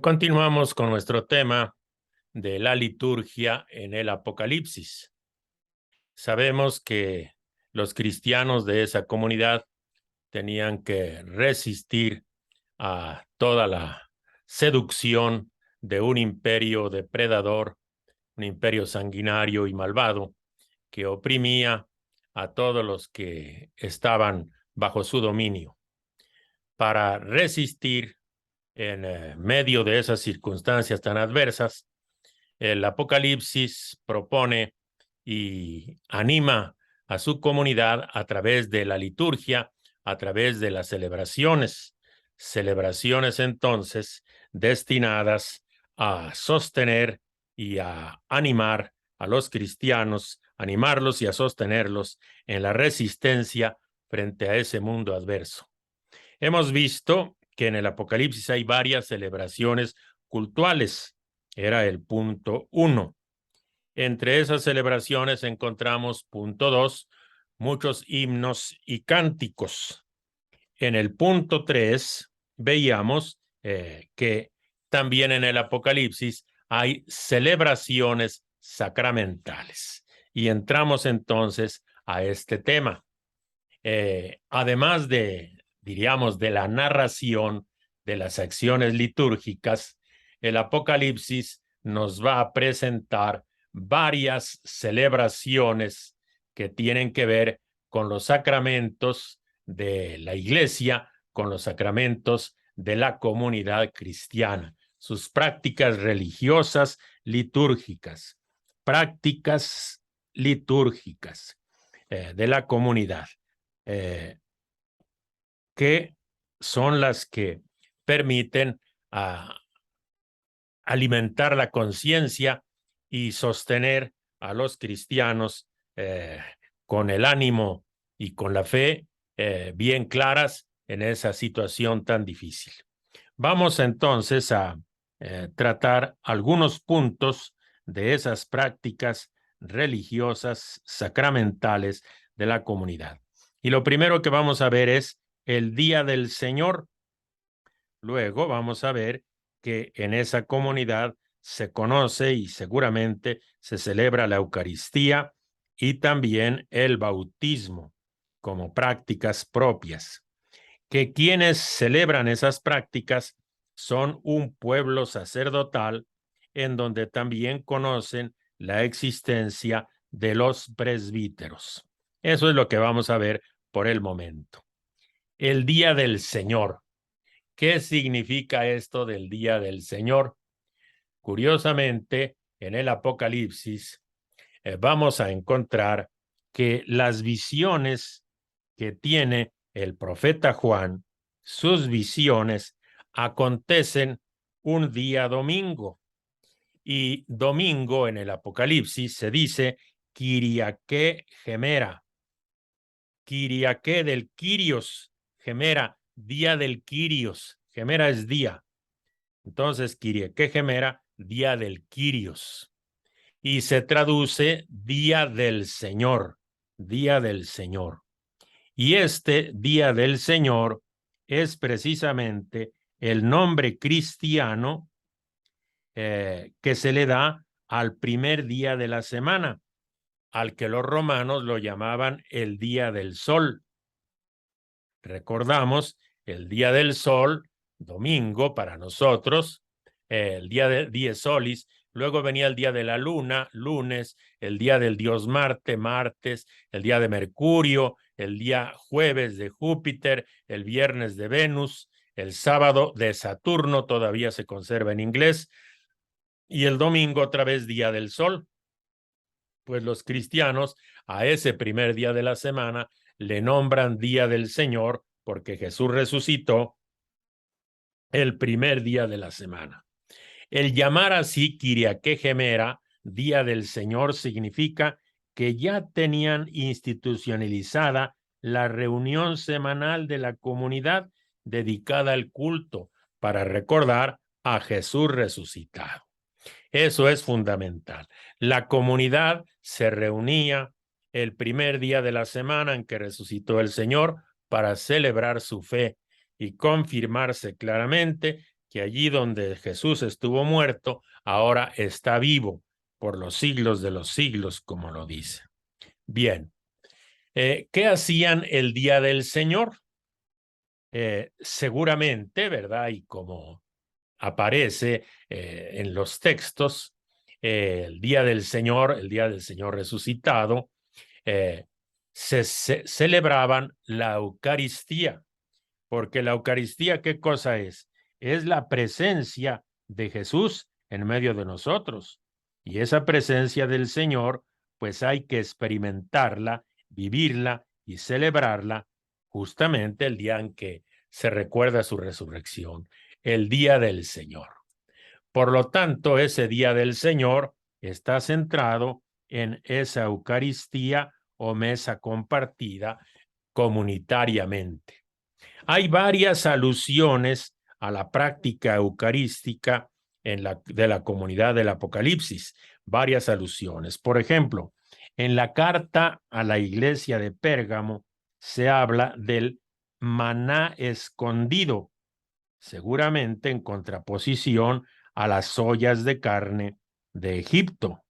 Continuamos con nuestro tema de la liturgia en el Apocalipsis. Sabemos que los cristianos de esa comunidad tenían que resistir a toda la seducción de un imperio depredador, un imperio sanguinario y malvado que oprimía a todos los que estaban bajo su dominio. Para resistir en medio de esas circunstancias tan adversas, el Apocalipsis propone y anima a su comunidad a través de la liturgia, a través de las celebraciones. Celebraciones entonces destinadas a sostener y a animar a los cristianos, animarlos y a sostenerlos en la resistencia frente a ese mundo adverso. Hemos visto que en el Apocalipsis hay varias celebraciones cultuales. Era el punto 1. Entre esas celebraciones encontramos, punto 2, muchos himnos y cánticos. En el punto 3 veíamos que también en el Apocalipsis hay celebraciones sacramentales. Y entramos entonces a este tema. Además diríamos, de la narración de las acciones litúrgicas, el Apocalipsis nos va a presentar varias celebraciones que tienen que ver con los sacramentos de la Iglesia, con los sacramentos de la comunidad cristiana, sus prácticas religiosas litúrgicas, prácticas litúrgicas de la comunidad. Que son las que permiten alimentar la conciencia y sostener a los cristianos con el ánimo y con la fe bien claras en esa situación tan difícil. Vamos entonces a tratar algunos puntos de esas prácticas religiosas sacramentales de la comunidad. Y lo primero que vamos a ver es el Día del Señor. Luego vamos a ver que en esa comunidad se conoce y seguramente se celebra la Eucaristía y también el bautismo como prácticas propias. Que quienes celebran esas prácticas son un pueblo sacerdotal en donde también conocen la existencia de los presbíteros. Eso es lo que vamos a ver por el momento. El Día del Señor. ¿Qué significa esto del Día del Señor? Curiosamente, en el Apocalipsis vamos a encontrar que las visiones que tiene el profeta Juan, sus visiones acontecen un día domingo. Y domingo en el Apocalipsis se dice Kiriaké Gemera. Kiriaké del Kyrios, Gemera, día del Kyrios. Gemera es día. Entonces, Kiriaké Gemera, día del Kyrios. Y se traduce día del Señor, día del Señor. Y este día del Señor es precisamente el nombre cristiano que se le da al primer día de la semana, al que los romanos lo llamaban el día del sol. Recordamos el día del sol, domingo para nosotros, el día de Dies Solis, luego venía el día de la luna, lunes, el día del dios Marte, martes, el día de Mercurio, el día jueves de Júpiter, el viernes de Venus, el sábado de Saturno, todavía se conserva en inglés, y el domingo otra vez día del sol. Pues los cristianos a ese primer día de la semana le nombran Día del Señor porque Jesús resucitó el primer día de la semana. El llamar así Kiriaké Gemera, Día del Señor, significa que ya tenían institucionalizada la reunión semanal de la comunidad dedicada al culto para recordar a Jesús resucitado. Eso es fundamental. La comunidad se reunía el primer día de la semana en que resucitó el Señor para celebrar su fe y confirmarse claramente que allí donde Jesús estuvo muerto, ahora está vivo por los siglos de los siglos, como lo dice. Bien, ¿qué hacían el día del Señor? Seguramente, ¿verdad? Y como aparece en los textos, el día del Señor resucitado, se celebraban la Eucaristía, porque la Eucaristía, ¿qué cosa es? Es la presencia de Jesús en medio de nosotros. Y esa presencia del Señor, pues hay que experimentarla, vivirla y celebrarla justamente el día en que se recuerda su resurrección, el día del Señor. Por lo tanto, ese día del Señor está centrado en esa Eucaristía o mesa compartida comunitariamente. Hay varias alusiones a la práctica eucarística de la comunidad del Apocalipsis, varias alusiones. Por ejemplo, en la carta a la iglesia de Pérgamo se habla del maná escondido, seguramente en contraposición a las ollas de carne de Egipto,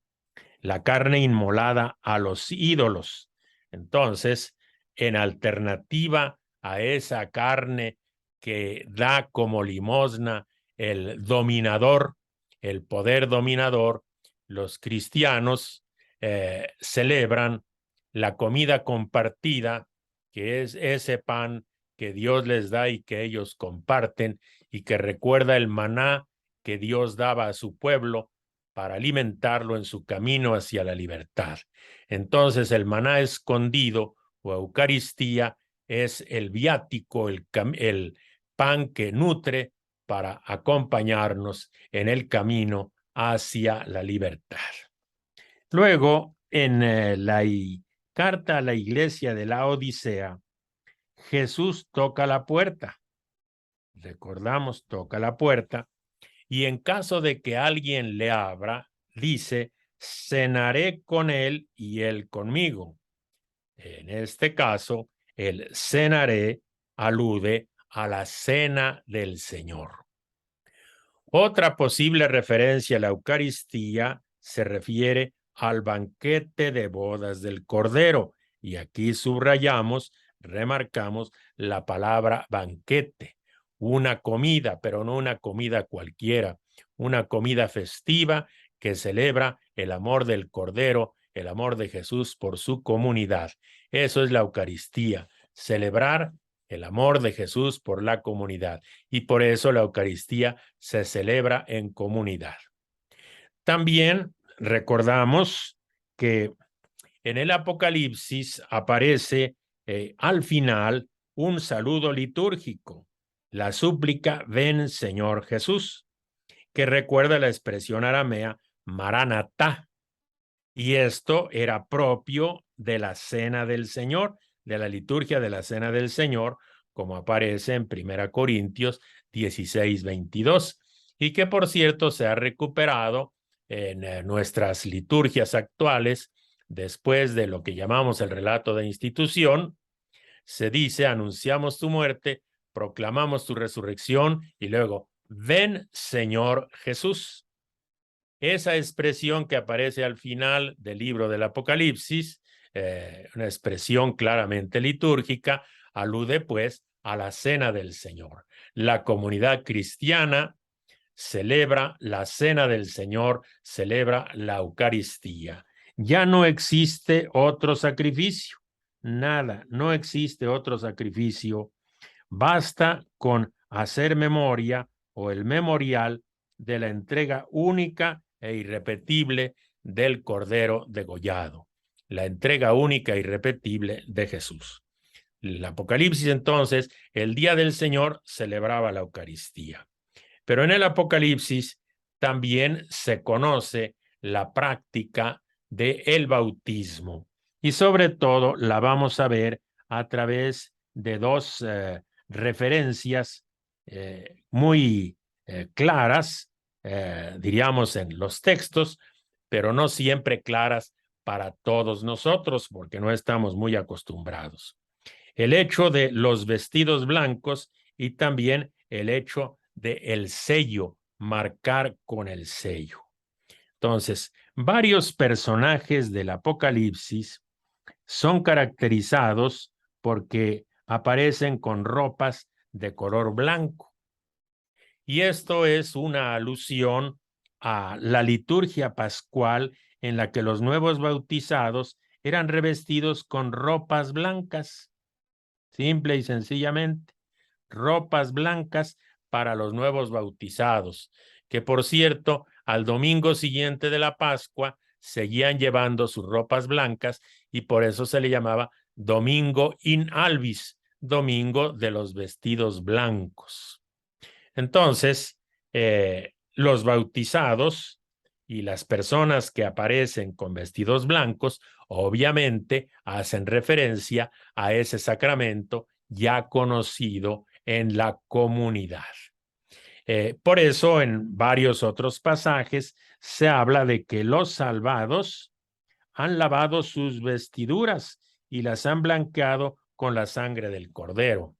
la carne inmolada a los ídolos. Entonces, en alternativa a esa carne que da como limosna el dominador, el poder dominador, los cristianos celebran la comida compartida, que es ese pan que Dios les da y que ellos comparten y que recuerda el maná que Dios daba a su pueblo para alimentarlo en su camino hacia la libertad. Entonces el maná escondido o Eucaristía es el viático, el pan que nutre para acompañarnos en el camino hacia la libertad. Luego, en la carta a la iglesia de la Odisea, Jesús toca la puerta. Recordamos, toca la puerta. Y en caso de que alguien le abra, dice, cenaré con él y él conmigo. En este caso, el cenaré alude a la cena del Señor. Otra posible referencia a la Eucaristía se refiere al banquete de bodas del Cordero. Y aquí subrayamos, remarcamos la palabra banquete, una comida, pero no una comida cualquiera, una comida festiva que celebra el amor del Cordero, el amor de Jesús por su comunidad. Eso es la Eucaristía, celebrar el amor de Jesús por la comunidad. Y por eso la Eucaristía se celebra en comunidad. También recordamos que en el Apocalipsis aparece al final un saludo litúrgico, la súplica ven Señor Jesús, que recuerda la expresión aramea Maranatá. Y esto era propio de la Cena del Señor, de la liturgia de la Cena del Señor, como aparece en 1 Corintios 16, 22, y que por cierto se ha recuperado en nuestras liturgias actuales después de lo que llamamos el relato de institución. Se dice, anunciamos tu muerte, proclamamos tu resurrección y luego, ven Señor Jesús. Esa expresión que aparece al final del libro del Apocalipsis, una expresión claramente litúrgica, alude pues a la cena del Señor. La comunidad cristiana celebra la cena del Señor, celebra la Eucaristía. Ya no existe otro sacrificio, nada, no existe otro sacrificio. Basta con hacer memoria o el memorial de la entrega única e irrepetible del Cordero degollado, la entrega única e irrepetible de Jesús. El Apocalipsis, entonces, el día del Señor celebraba la Eucaristía. Pero en el Apocalipsis también se conoce la práctica del bautismo y sobre todo la vamos a ver a través de dos referencias muy claras, diríamos en los textos, pero no siempre claras para todos nosotros porque no estamos muy acostumbrados. El hecho de los vestidos blancos y también el hecho de el sello, marcar con el sello. Entonces, varios personajes del Apocalipsis son caracterizados porque aparecen con ropas de color blanco. Y esto es una alusión a la liturgia pascual en la que los nuevos bautizados eran revestidos con ropas blancas, simple y sencillamente, ropas blancas para los nuevos bautizados, que por cierto, al domingo siguiente de la Pascua seguían llevando sus ropas blancas y por eso se le llamaba Domingo in albis, domingo de los vestidos blancos. Entonces, los bautizados y las personas que aparecen con vestidos blancos, obviamente hacen referencia a ese sacramento ya conocido en la comunidad. Por eso, en varios otros pasajes se habla de que los salvados han lavado sus vestiduras y las han blanqueado con la sangre del Cordero.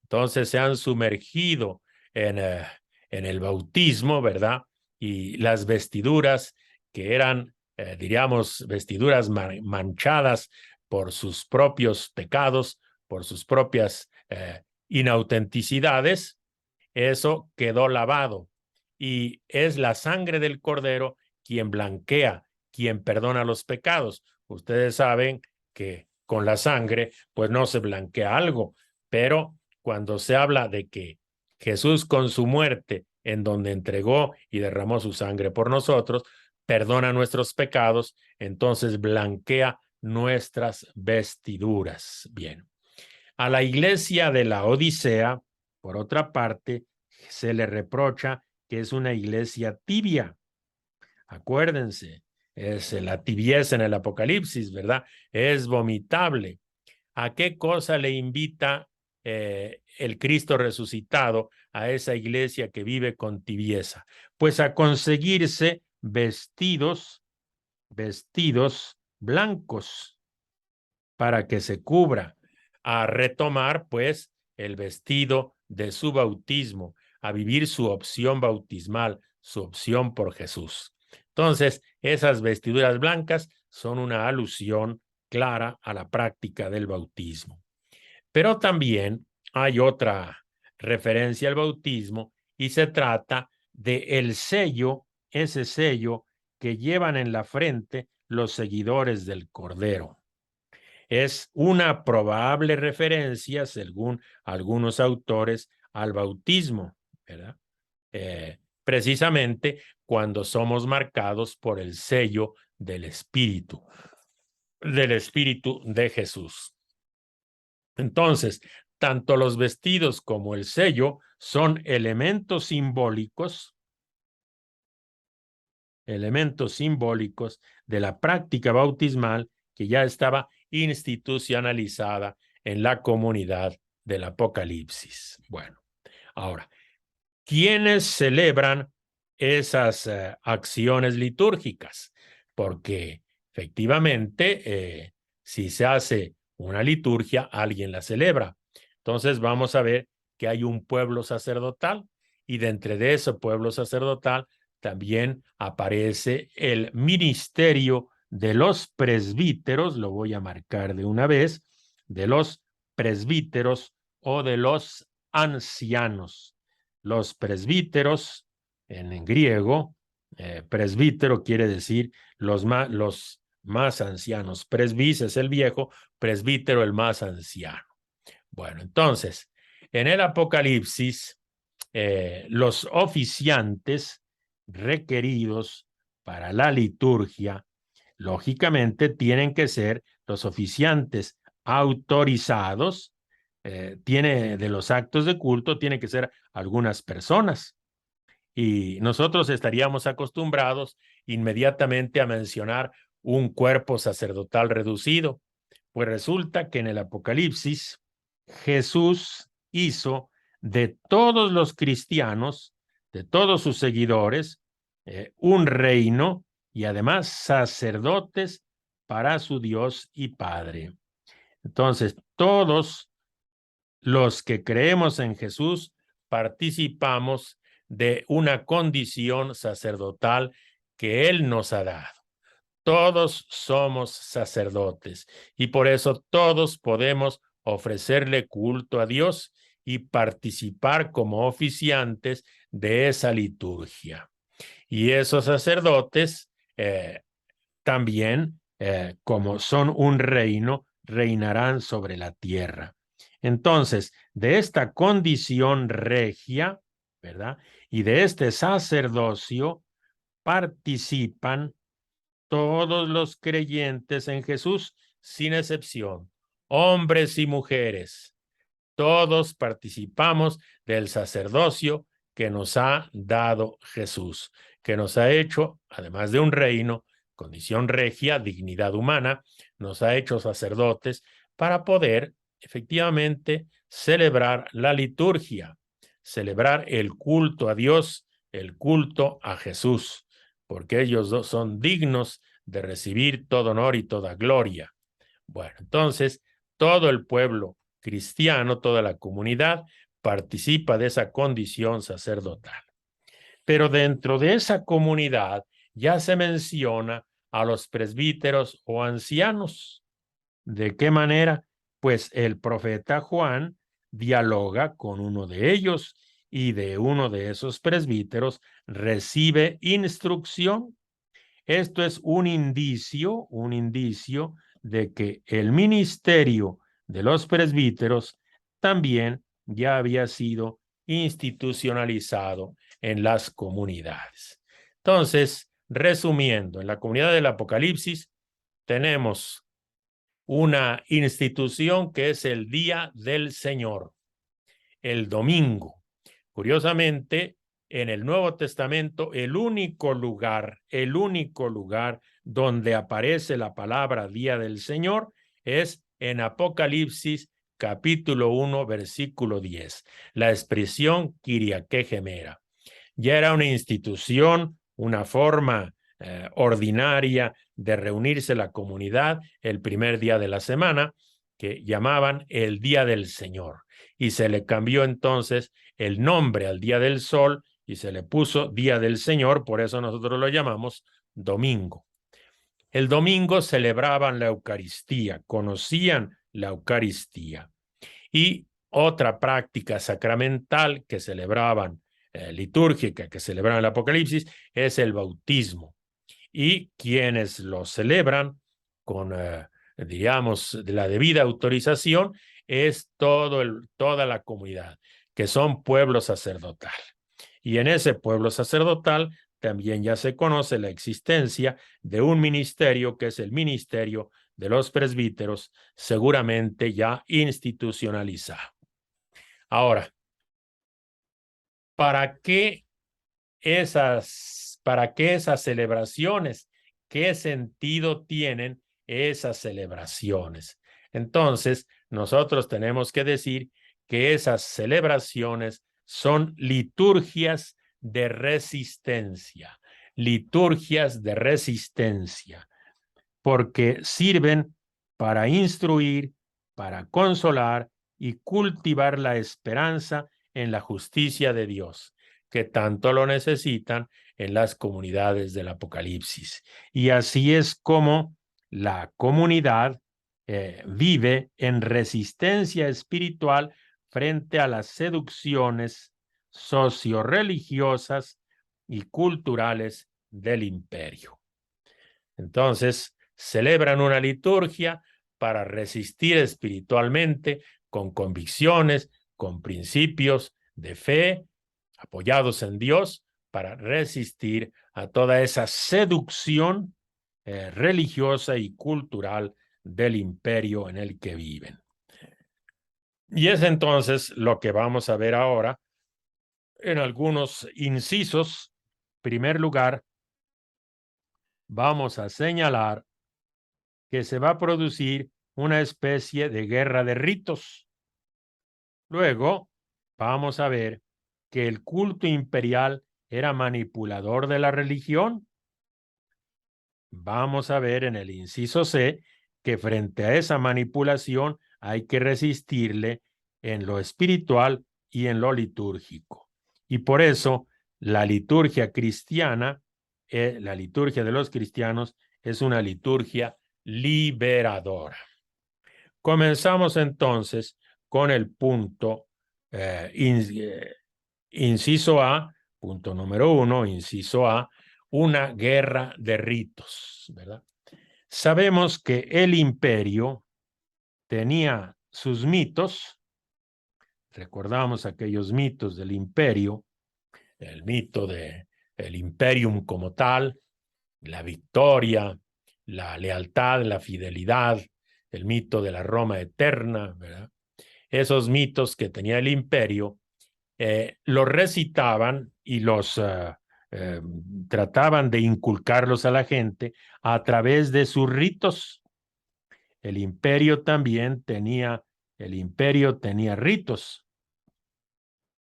Entonces se han sumergido en el bautismo, ¿verdad? Y las vestiduras que eran, diríamos, vestiduras manchadas por sus propios pecados, por sus propias inautenticidades, eso quedó lavado. Y es la sangre del Cordero quien blanquea, quien perdona los pecados. Ustedes saben que con la sangre, pues no se blanquea algo, pero cuando se habla de que Jesús con su muerte, en donde entregó y derramó su sangre por nosotros, perdona nuestros pecados, entonces blanquea nuestras vestiduras. Bien. A la iglesia de la Odisea, por otra parte, se le reprocha que es una iglesia tibia. Acuérdense, es la tibieza en el Apocalipsis, ¿verdad? Es vomitable. ¿A qué cosa le invita el Cristo resucitado a esa iglesia que vive con tibieza? Pues a conseguirse vestidos blancos para que se cubra, a retomar pues el vestido de su bautismo, a vivir su opción bautismal, su opción por Jesús. Entonces, esas vestiduras blancas son una alusión clara a la práctica del bautismo. Pero también hay otra referencia al bautismo y se trata de el sello, ese sello que llevan en la frente los seguidores del Cordero. Es una probable referencia, según algunos autores, al bautismo, ¿verdad? Precisamente cuando somos marcados por el sello del Espíritu de Jesús. Entonces, tanto los vestidos como el sello son elementos simbólicos de la práctica bautismal que ya estaba institucionalizada en la comunidad del Apocalipsis. Bueno, ahora, ¿quiénes celebran esas acciones litúrgicas? Porque efectivamente, si se hace una liturgia, alguien la celebra. Entonces vamos a ver que hay un pueblo sacerdotal y dentro de ese pueblo sacerdotal también aparece el ministerio de los presbíteros, lo voy a marcar de una vez, de los presbíteros o de los ancianos. Los presbíteros, en griego, presbítero quiere decir los más ancianos. Presbís es el viejo, presbítero el más anciano. Bueno, entonces, en el Apocalipsis, los oficiantes requeridos para la liturgia, lógicamente, tienen que ser los oficiantes autorizados. De los actos de culto, tiene que ser algunas personas. Y nosotros estaríamos acostumbrados inmediatamente a mencionar un cuerpo sacerdotal reducido. Pues resulta que en el Apocalipsis Jesús hizo de todos los cristianos, de todos sus seguidores, un reino y además sacerdotes para su Dios y Padre. Entonces, todos los que creemos en Jesús participamos de una condición sacerdotal que Él nos ha dado. Todos somos sacerdotes y por eso todos podemos ofrecerle culto a Dios y participar como oficiantes de esa liturgia. Y esos sacerdotes también, como son un reino, reinarán sobre la tierra. Entonces, de esta condición regia, ¿verdad? Y de este sacerdocio participan todos los creyentes en Jesús, sin excepción, hombres y mujeres. Todos participamos del sacerdocio que nos ha dado Jesús, que nos ha hecho, además de un reino, condición regia, dignidad humana, nos ha hecho sacerdotes para poder efectivamente celebrar la liturgia, celebrar el culto a Dios, el culto a Jesús, porque ellos dos son dignos de recibir todo honor y toda gloria. Bueno, entonces, todo el pueblo cristiano, toda la comunidad, participa de esa condición sacerdotal. Pero dentro de esa comunidad ya se menciona a los presbíteros o ancianos. ¿De qué manera? Pues el profeta Juan dialoga con uno de ellos y de uno de esos presbíteros recibe instrucción. Esto es un indicio de que el ministerio de los presbíteros también ya había sido institucionalizado en las comunidades. Entonces, resumiendo, en la comunidad del Apocalipsis tenemos una institución que es el Día del Señor, el domingo. Curiosamente, en el Nuevo Testamento, el único lugar donde aparece la palabra Día del Señor es en Apocalipsis capítulo 1, versículo 10, la expresión Kyriake Gemera. Ya era una institución, una forma ordinaria de reunirse la comunidad el primer día de la semana, que llamaban el Día del Señor. Y se le cambió entonces el nombre al Día del Sol y se le puso Día del Señor, por eso nosotros lo llamamos domingo. El domingo celebraban la Eucaristía, conocían la Eucaristía. Y otra práctica sacramental que celebraban, litúrgica, que celebraban el Apocalipsis, es el bautismo. Y quienes lo celebran con, diríamos, la debida autorización, es toda la comunidad, que son pueblo sacerdotal. Y en ese pueblo sacerdotal también ya se conoce la existencia de un ministerio que es el ministerio de los presbíteros, seguramente ya institucionalizado. Ahora, ¿para qué esas celebraciones? ¿Qué sentido tienen esas celebraciones? Entonces, nosotros tenemos que decir que esas celebraciones son liturgias de resistencia, porque sirven para instruir, para consolar y cultivar la esperanza en la justicia de Dios, que tanto lo necesitan en las comunidades del Apocalipsis. Y así es como la comunidad vive en resistencia espiritual frente a las seducciones socio-religiosas y culturales del imperio. Entonces, celebran una liturgia para resistir espiritualmente con convicciones, con principios de fe, apoyados en Dios, para resistir a toda esa seducción religiosa y cultural del imperio en el que viven. Y es entonces lo que vamos a ver ahora en algunos incisos. En primer lugar, vamos a señalar que se va a producir una especie de guerra de ritos. Luego, vamos a ver que el culto imperial era manipulador de la religión. Vamos a ver en el inciso C que frente a esa manipulación hay que resistirle en lo espiritual y en lo litúrgico. Y por eso la liturgia cristiana, la liturgia de los cristianos, es una liturgia liberadora. Comenzamos entonces con el punto inciso A, punto número 1, inciso A, una guerra de ritos, ¿verdad? Sabemos que el imperio tenía sus mitos, recordamos aquellos mitos del imperio, el mito del imperium como tal, la victoria, la lealtad, la fidelidad, el mito de la Roma eterna, ¿verdad? Esos mitos que tenía el imperio, los recitaban y los trataban de inculcarlos a la gente a través de sus ritos. El imperio tenía ritos,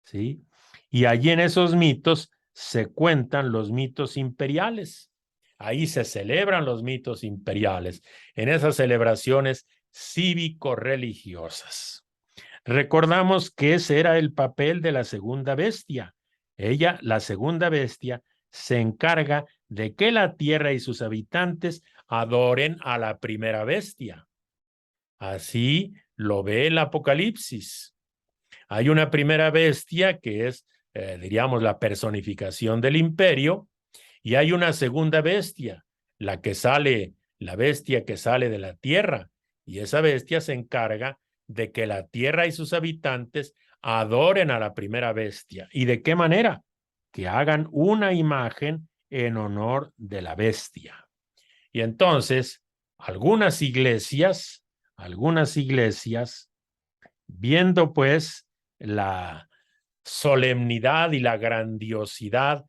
¿sí? Y allí en esos mitos se cuentan los mitos imperiales. Ahí se celebran los mitos imperiales, en esas celebraciones cívico-religiosas. Recordamos que ese era el papel de la segunda bestia. Ella, la segunda bestia, se encarga de que la tierra y sus habitantes adoren a la primera bestia. Así lo ve el Apocalipsis. Hay una primera bestia que es, diríamos, la personificación del imperio, y hay una segunda bestia, la bestia que sale de la tierra, y esa bestia se encarga de que la tierra y sus habitantes adoren a la primera bestia. ¿Y de qué manera? Que hagan una imagen en honor de la bestia. Y entonces, algunas iglesias, viendo pues la solemnidad y la grandiosidad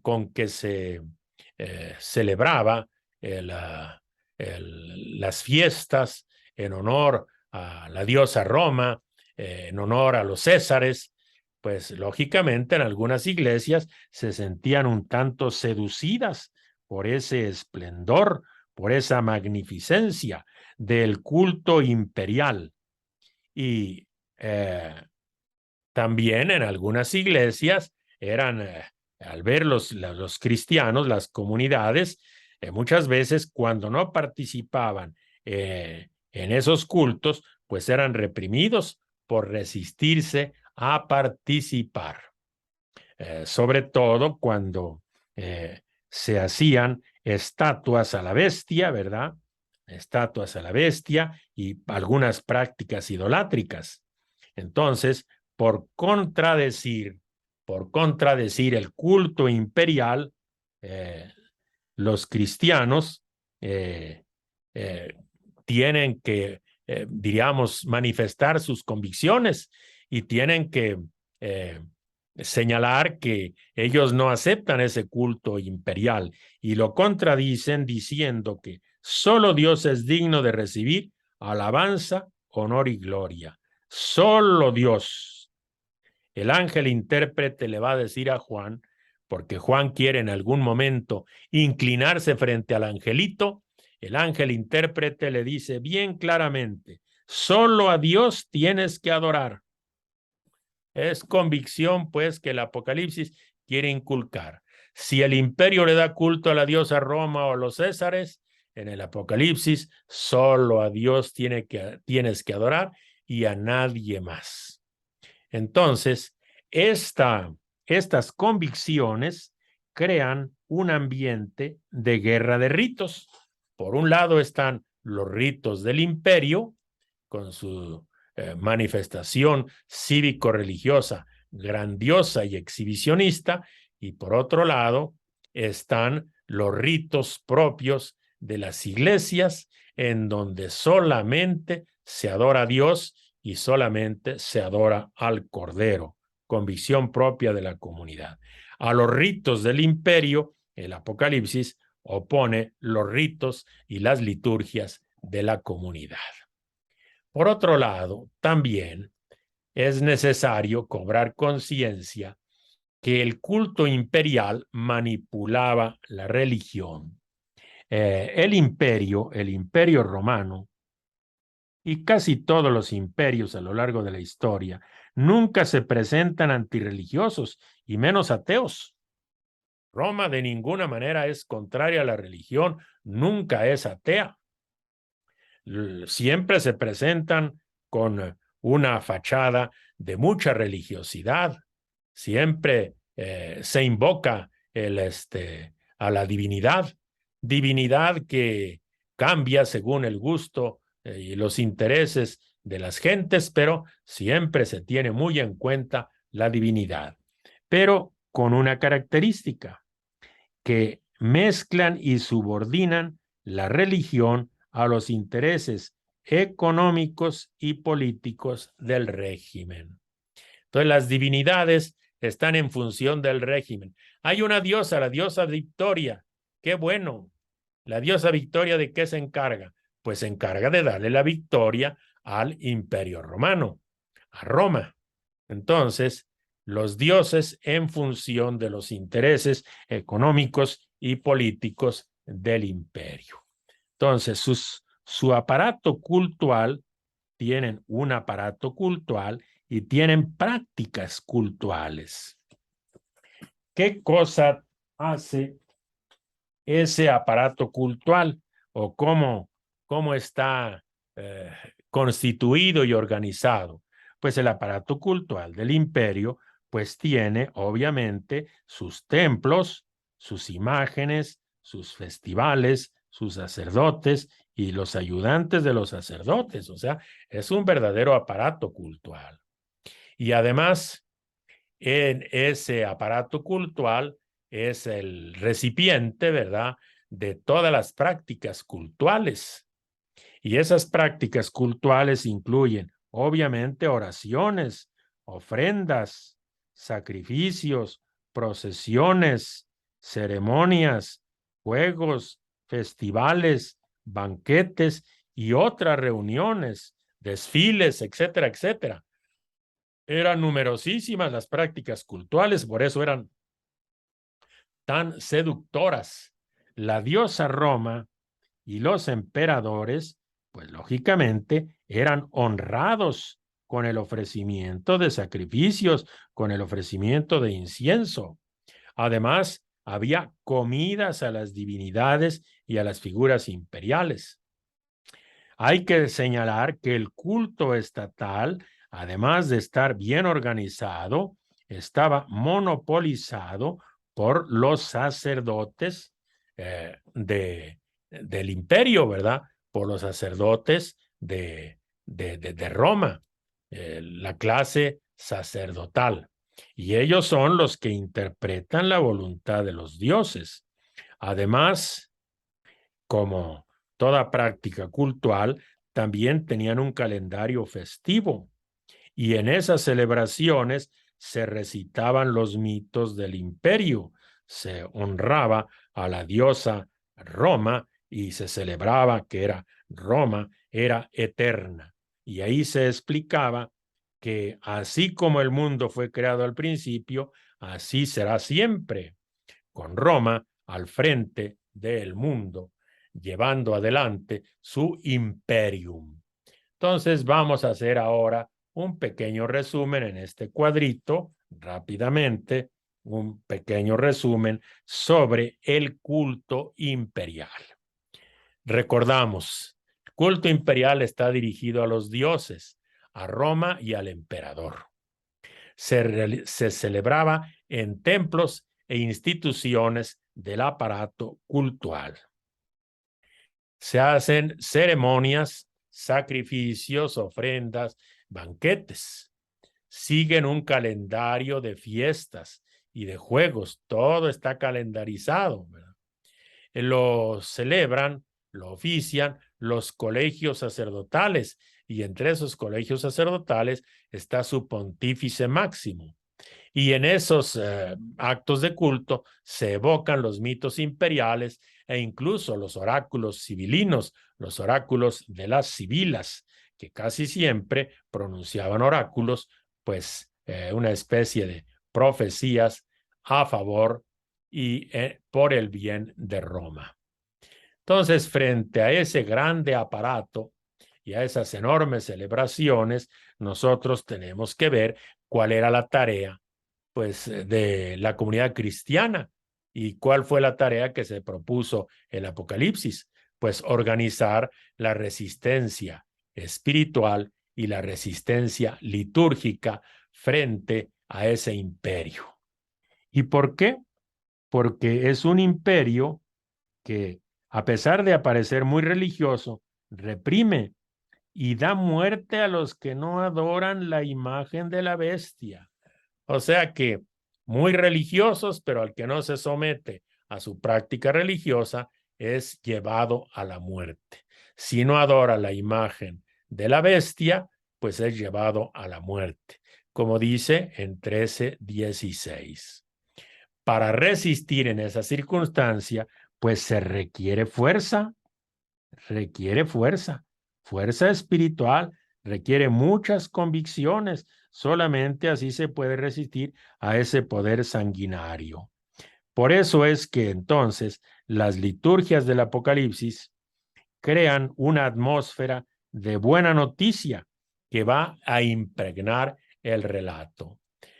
con que se celebraba las fiestas en honor a la diosa Roma, en honor a los Césares, pues lógicamente en algunas iglesias se sentían un tanto seducidas por ese esplendor, por esa magnificencia del culto imperial. Y también en algunas iglesias eran, al ver los cristianos, las comunidades, muchas veces cuando no participaban en esos cultos, pues eran reprimidos por resistirse a participar. Sobre todo cuando se hacían estatuas a la bestia, ¿verdad? Estatuas a la bestia y algunas prácticas idolátricas. Entonces, por contradecir el culto imperial, los cristianos tienen que, diríamos, manifestar sus convicciones y tienen que señalar que ellos no aceptan ese culto imperial y lo contradicen diciendo que solo Dios es digno de recibir alabanza, honor y gloria. Solo Dios. El ángel intérprete le va a decir a Juan, porque Juan quiere en algún momento inclinarse frente al angelito, el ángel intérprete le dice bien claramente, solo a Dios tienes que adorar. Es convicción, pues, que el Apocalipsis quiere inculcar. Si el imperio le da culto a la diosa Roma o a los Césares, en el Apocalipsis solo a Dios tienes que adorar y a nadie más. Entonces, estas convicciones crean un ambiente de guerra de ritos. Por un lado están los ritos del imperio, con su manifestación cívico-religiosa grandiosa y exhibicionista, y por otro lado están los ritos propios de las iglesias, en donde solamente se adora a Dios y solamente se adora al Cordero, convicción propia de la comunidad. A los ritos del imperio, el Apocalipsis opone los ritos y las liturgias de la comunidad. Por otro lado, también es necesario cobrar conciencia que el culto imperial manipulaba la religión. El imperio romano, y casi todos los imperios a lo largo de la historia, nunca se presentan antirreligiosos y menos ateos. Roma de ninguna manera es contraria a la religión, nunca es atea. Siempre se presentan con una fachada de mucha religiosidad. Siempre se invoca a la divinidad, divinidad que cambia según el gusto y los intereses de las gentes, pero siempre se tiene muy en cuenta la divinidad. Pero con una característica, que mezclan y subordinan la religión a los intereses económicos y políticos del régimen. Entonces, las divinidades están en función del régimen. Hay una diosa, la diosa Victoria. ¡Qué bueno! La diosa Victoria, ¿de qué se encarga? Pues se encarga de darle la victoria al Imperio Romano, a Roma. Entonces, los dioses en función de los intereses económicos y políticos del imperio. Entonces, su aparato cultural, tienen un aparato cultural y tienen prácticas cultuales. ¿Qué cosa hace ese aparato cultural o cómo está constituido y organizado? Pues el aparato cultural del imperio pues tiene obviamente sus templos, sus imágenes, sus festivales, sus sacerdotes y los ayudantes de los sacerdotes. O sea, es un verdadero aparato cultural. Y además, en ese aparato cultural es el recipiente, ¿verdad?, de todas las prácticas cultuales. Y esas prácticas cultuales incluyen, obviamente, oraciones, ofrendas, sacrificios, procesiones, ceremonias, juegos, festivales, banquetes y otras reuniones, desfiles, etcétera, etcétera. Eran numerosísimas las prácticas cultuales, por eso eran tan seductoras. La diosa Roma y los emperadores, pues lógicamente, eran honrados con el ofrecimiento de sacrificios, con el ofrecimiento de incienso. Además, había comidas a las divinidades y a las figuras imperiales. Hay que señalar que el culto estatal, además de estar bien organizado, estaba monopolizado por los sacerdotes del imperio, ¿verdad? Por los sacerdotes de Roma, la clase sacerdotal. Y ellos son los que interpretan la voluntad de los dioses. Además, como toda práctica cultural, también tenían un calendario festivo y en esas celebraciones se recitaban los mitos del imperio, se honraba a la diosa Roma y se celebraba que Roma era eterna. Y ahí se explicaba que así como el mundo fue creado al principio, así será siempre, con Roma al frente del mundo, llevando adelante su imperium. Entonces vamos a hacer ahora un pequeño resumen en este cuadrito, rápidamente, un pequeño resumen sobre el culto imperial. Recordamos, el culto imperial está dirigido a los dioses, a Roma y al emperador. Se celebraba en templos e instituciones del aparato cultural. Se hacen ceremonias, sacrificios, ofrendas, banquetes. Siguen un calendario de fiestas y de juegos. Todo está calendarizado, ¿verdad? Lo celebran, lo ofician los colegios sacerdotales y entre esos colegios sacerdotales está su pontífice máximo. Y en esos actos de culto se evocan los mitos imperiales e incluso los oráculos civilinos, los oráculos de las sibilas, que casi siempre pronunciaban oráculos, pues una especie de profecías a favor y por el bien de Roma. Entonces, frente a ese grande aparato y a esas enormes celebraciones, nosotros tenemos que ver cuál era la tarea, pues, de la comunidad cristiana. ¿Y cuál fue la tarea que se propuso el Apocalipsis? Pues organizar la resistencia espiritual y la resistencia litúrgica frente a ese imperio. ¿Y por qué? Porque es un imperio que, a pesar de aparecer muy religioso, reprime y da muerte a los que no adoran la imagen de la bestia. O sea que muy religiosos, pero al que no se somete a su práctica religiosa es llevado a la muerte. Si no adora la imagen de la bestia, pues es llevado a la muerte, como dice en 13:16. Para resistir en esa circunstancia, pues se requiere fuerza espiritual, requiere muchas convicciones. Solamente así se puede resistir a ese poder sanguinario. Por eso es que entonces las liturgias del Apocalipsis crean una atmósfera de buena noticia que va a impregnar el relato.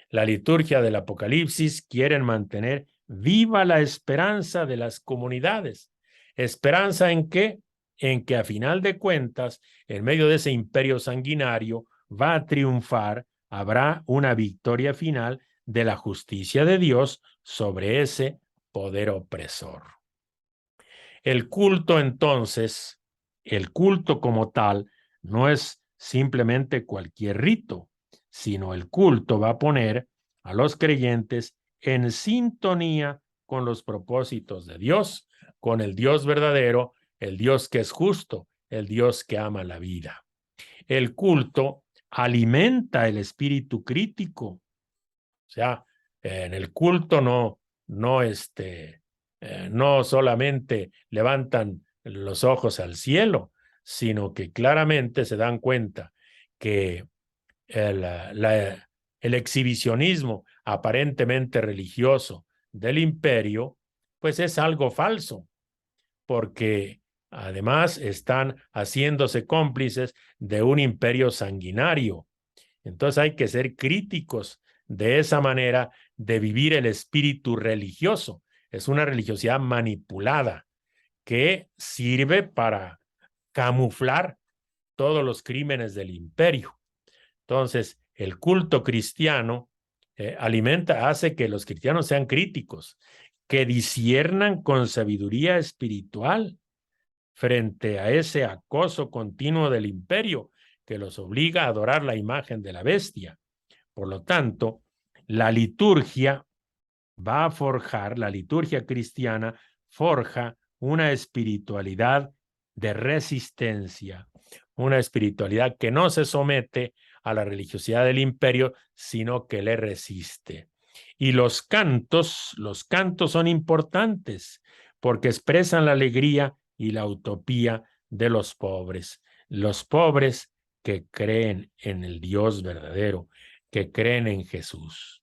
La liturgia del Apocalipsis quiere mantener viva la esperanza de las comunidades. ¿Esperanza en qué? En que a final de cuentas, en medio de ese imperio sanguinario, va a triunfar, habrá una victoria final de la justicia de Dios sobre ese poder opresor. El culto, entonces, el culto como tal, no es simplemente cualquier rito, sino el culto va a poner a los creyentes en sintonía con los propósitos de Dios, con el Dios verdadero, el Dios que es justo, el Dios que ama la vida. El culto alimenta el espíritu crítico. O sea, en el culto no solamente levantan los ojos al cielo, sino que claramente se dan cuenta que el exhibicionismo aparentemente religioso del imperio, pues es algo falso, porque además están haciéndose cómplices de un imperio sanguinario. Entonces hay que ser críticos de esa manera de vivir el espíritu religioso. Es una religiosidad manipulada que sirve para camuflar todos los crímenes del imperio. Entonces, el culto cristiano hace que los cristianos sean críticos, que disciernan con sabiduría espiritual frente a ese acoso continuo del imperio que los obliga a adorar la imagen de la bestia. Por lo tanto, la liturgia va a forjar, la liturgia cristiana forja una espiritualidad de resistencia, una espiritualidad que no se somete a la religiosidad del imperio, sino que le resiste. Y los cantos son importantes porque expresan la alegría y la utopía de los pobres que creen en el Dios verdadero, que creen en Jesús.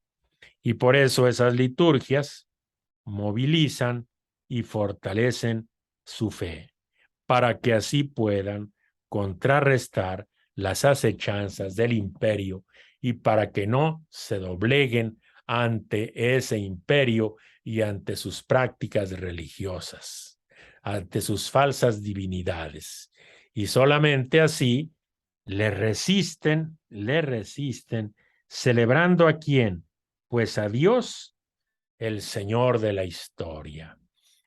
Y por eso esas liturgias movilizan y fortalecen su fe, para que así puedan contrarrestar las acechanzas del imperio y para que no se dobleguen ante ese imperio y ante sus prácticas religiosas, ante sus falsas divinidades. Y solamente así le resisten, celebrando ¿a quién? Pues a Dios, el Señor de la historia.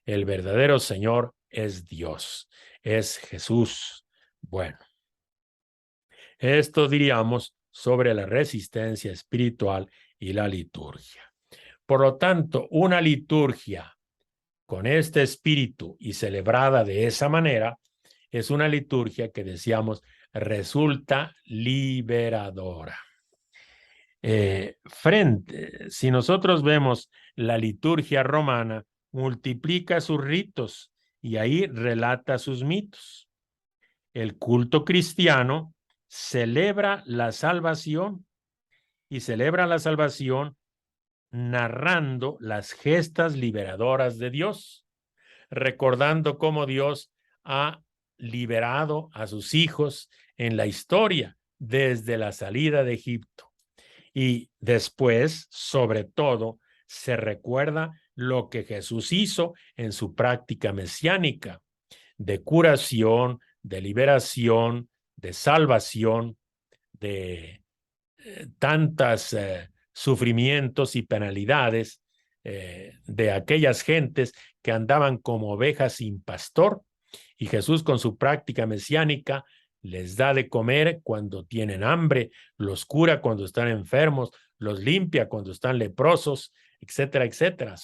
El verdadero Señor es Dios, es Jesús. Bueno, esto diríamos sobre la resistencia espiritual y la liturgia. Por lo tanto, una liturgia con este espíritu y celebrada de esa manera es una liturgia que decíamos resulta liberadora. Si nosotros vemos la liturgia romana, multiplica sus ritos y ahí relata sus mitos. El culto cristiano celebra la salvación y celebra la salvación narrando las gestas liberadoras de Dios, recordando cómo Dios ha liberado a sus hijos en la historia, desde la salida de Egipto. Y después, sobre todo, se recuerda lo que Jesús hizo en su práctica mesiánica de curación, de liberación, de salvación, de tantos sufrimientos y penalidades de aquellas gentes que andaban como ovejas sin pastor, y Jesús con su práctica mesiánica les da de comer cuando tienen hambre, los cura cuando están enfermos, los limpia cuando están leprosos, etcétera, etcétera.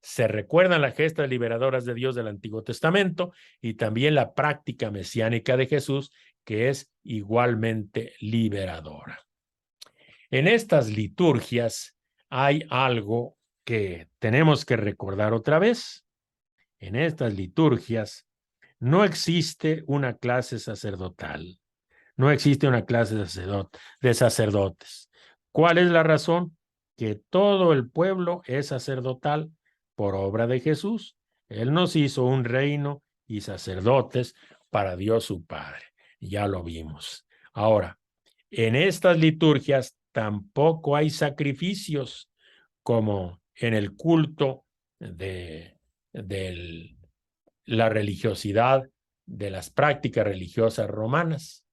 Se recuerdan las gestas liberadoras de Dios del Antiguo Testamento y también la práctica mesiánica de Jesús, que es igualmente liberadora. En estas liturgias hay algo que tenemos que recordar otra vez. En estas liturgias no existe una clase sacerdotal, no existe una clase de sacerdotes. ¿Cuál es la razón? Que todo el pueblo es sacerdotal por obra de Jesús. Él nos hizo un reino y sacerdotes para Dios su Padre. Ya lo vimos. Ahora, en estas liturgias tampoco hay sacrificios como en el culto de la religiosidad, de las prácticas religiosas romanas.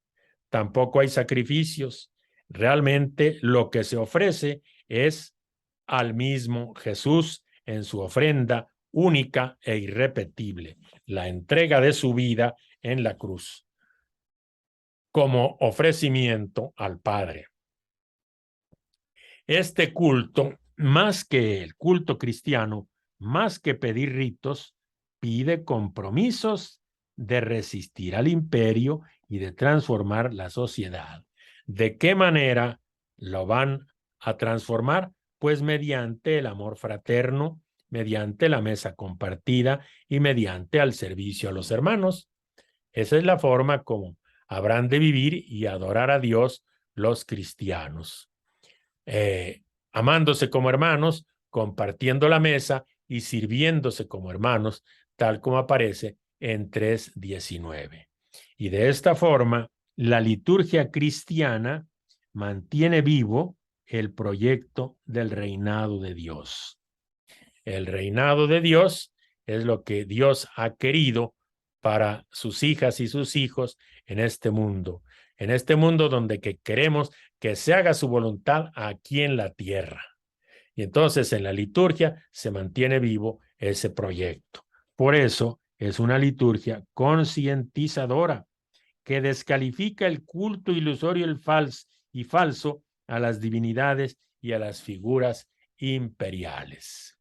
Tampoco hay sacrificios. Realmente lo que se ofrece es al mismo Jesús en su ofrenda única e irrepetible, la entrega de su vida en la cruz, como ofrecimiento al Padre. Este culto, más que el culto cristiano, más que pedir ritos, pide compromisos de resistir al imperio y de transformar la sociedad. ¿De qué manera lo van a transformar? Pues mediante el amor fraterno, mediante la mesa compartida y mediante el servicio a los hermanos. Esa es la forma como habrán de vivir y adorar a Dios los cristianos. Amándose como hermanos, compartiendo la mesa y sirviéndose como hermanos, tal como aparece en 3:19. Y de esta forma, la liturgia cristiana mantiene vivo el proyecto del reinado de Dios. El reinado de Dios es lo que Dios ha querido para sus hijas y sus hijos en este mundo donde queremos que se haga su voluntad aquí en la tierra. Y entonces en la liturgia se mantiene vivo ese proyecto. Por eso es una liturgia concientizadora que descalifica el culto ilusorio y falso a las divinidades y a las figuras imperiales.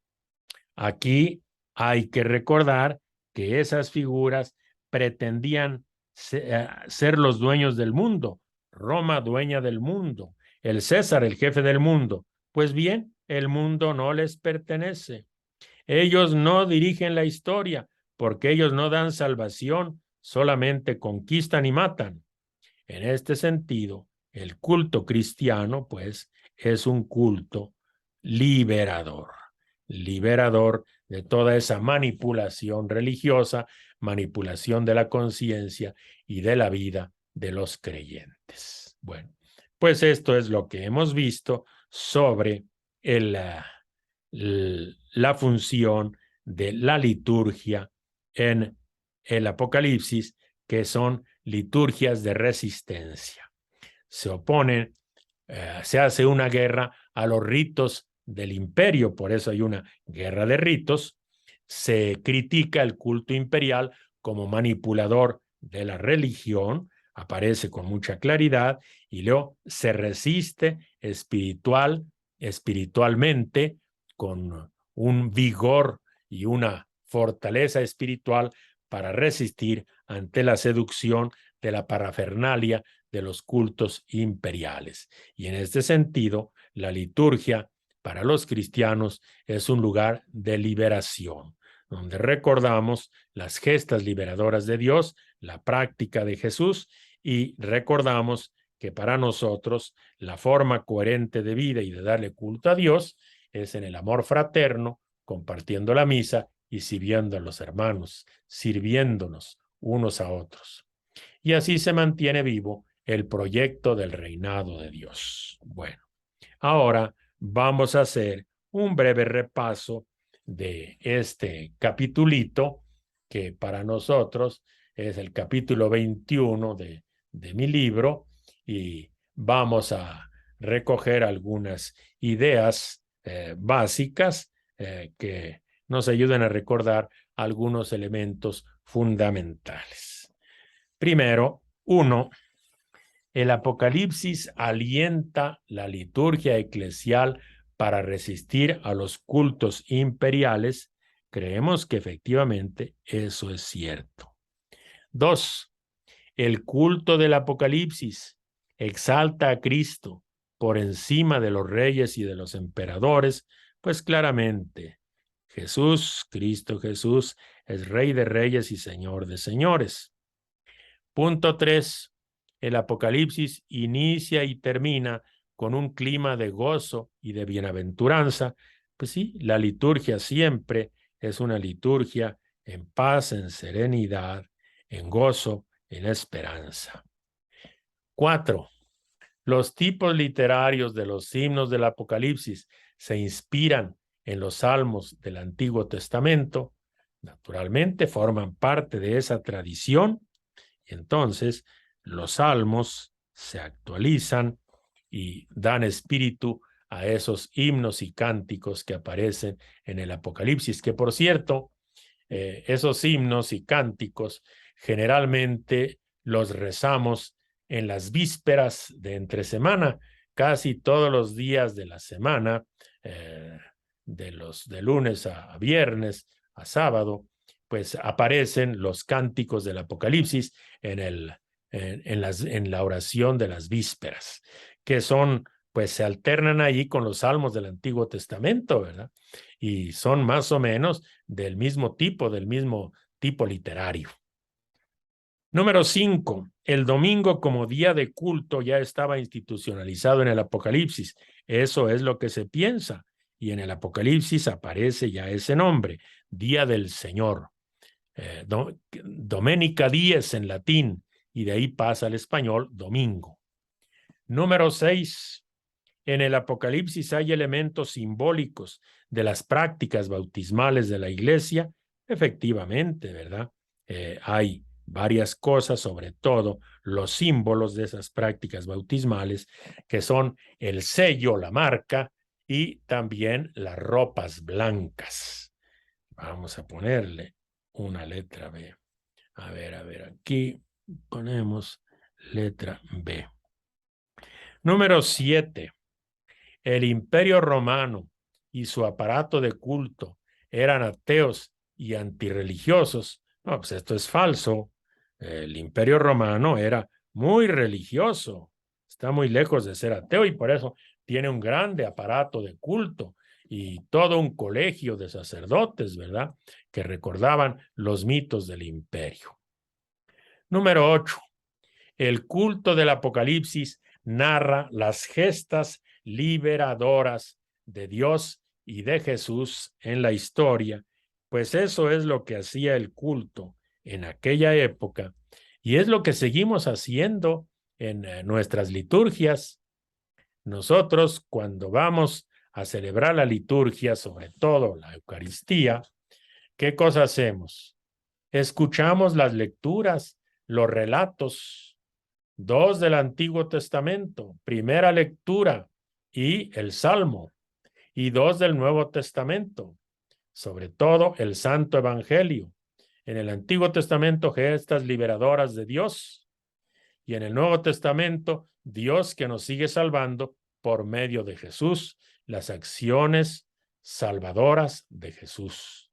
Aquí hay que recordar que esas figuras pretendían ser los dueños del mundo, Roma dueña del mundo, el César el jefe del mundo. Pues bien, el mundo no les pertenece. Ellos no dirigen la historia porque ellos no dan salvación, solamente conquistan y matan. En este sentido, el culto cristiano, pues, es un culto liberador de toda esa manipulación religiosa, manipulación de la conciencia y de la vida de los creyentes. Bueno, pues esto es lo que hemos visto sobre la función de la liturgia en el Apocalipsis, que son liturgias de resistencia. Se oponen, se hace una guerra a los ritos del imperio, por eso hay una guerra de ritos. Se critica el culto imperial como manipulador de la religión, aparece con mucha claridad, y luego se resiste espiritualmente, con un vigor y una fortaleza espiritual para resistir ante la seducción de la parafernalia de los cultos imperiales. Y en este sentido, la liturgia para los cristianos es un lugar de liberación, donde recordamos las gestas liberadoras de Dios, la práctica de Jesús, y recordamos que para nosotros la forma coherente de vida y de darle culto a Dios es en el amor fraterno, compartiendo la misa y sirviendo a los hermanos, sirviéndonos unos a otros. Y así se mantiene vivo el proyecto del reinado de Dios. Bueno, ahora vamos a hacer un breve repaso de este capitulito que para nosotros es el capítulo 21 de mi libro, y vamos a recoger algunas ideas básicas que nos ayuden a recordar algunos elementos fundamentales. Primero, uno, el Apocalipsis alienta la liturgia eclesial para resistir a los cultos imperiales. Creemos que efectivamente eso es cierto. Dos, el culto del Apocalipsis exalta a Cristo por encima de los reyes y de los emperadores, pues claramente Cristo Jesús, es Rey de Reyes y Señor de Señores. Punto 3. El Apocalipsis inicia y termina con un clima de gozo y de bienaventuranza. Pues sí, la liturgia siempre es una liturgia en paz, en serenidad, en gozo, en esperanza. 4. Los tipos literarios de los himnos del Apocalipsis se inspiran en los salmos del Antiguo Testamento. Naturalmente forman parte de esa tradición. Entonces, los salmos se actualizan y dan espíritu a esos himnos y cánticos que aparecen en el Apocalipsis, que por cierto, esos himnos y cánticos generalmente los rezamos en las vísperas de entre semana, casi todos los días de la semana, de lunes a viernes, a sábado, pues aparecen los cánticos del Apocalipsis en la oración de las vísperas, que son, pues se alternan ahí con los salmos del Antiguo Testamento, ¿verdad? Y son más o menos del mismo tipo literario. Número 5. El domingo como día de culto ya estaba institucionalizado en el Apocalipsis. Eso es lo que se piensa. Y en el Apocalipsis aparece ya ese nombre, Día del Señor. Domenica Dies en latín, y de ahí pasa al español domingo. Número 6. En el Apocalipsis hay elementos simbólicos de las prácticas bautismales de la Iglesia. Efectivamente, ¿verdad? Hay varias cosas, sobre todo los símbolos de esas prácticas bautismales, que son el sello, la marca, y también las ropas blancas. Vamos a ponerle una letra B. A ver, aquí ponemos letra B. Número 7. El Imperio Romano y su aparato de culto eran ateos y antirreligiosos. No, pues esto es falso. El Imperio Romano era muy religioso. Está muy lejos de ser ateo y por eso tiene un grande aparato de culto y todo un colegio de sacerdotes, ¿verdad?, que recordaban los mitos del imperio. Número 8. El culto del Apocalipsis narra las gestas liberadoras de Dios y de Jesús en la historia, pues eso es lo que hacía el culto en aquella época y es lo que seguimos haciendo en nuestras liturgias. Nosotros, cuando vamos a celebrar la liturgia, sobre todo la Eucaristía, ¿qué cosa hacemos? Escuchamos las lecturas, los relatos, dos del Antiguo Testamento, primera lectura y el Salmo, y dos del Nuevo Testamento, sobre todo el Santo Evangelio. En el Antiguo Testamento, gestas liberadoras de Dios, y en el Nuevo Testamento, Dios que nos sigue salvando por medio de Jesús, las acciones salvadoras de Jesús.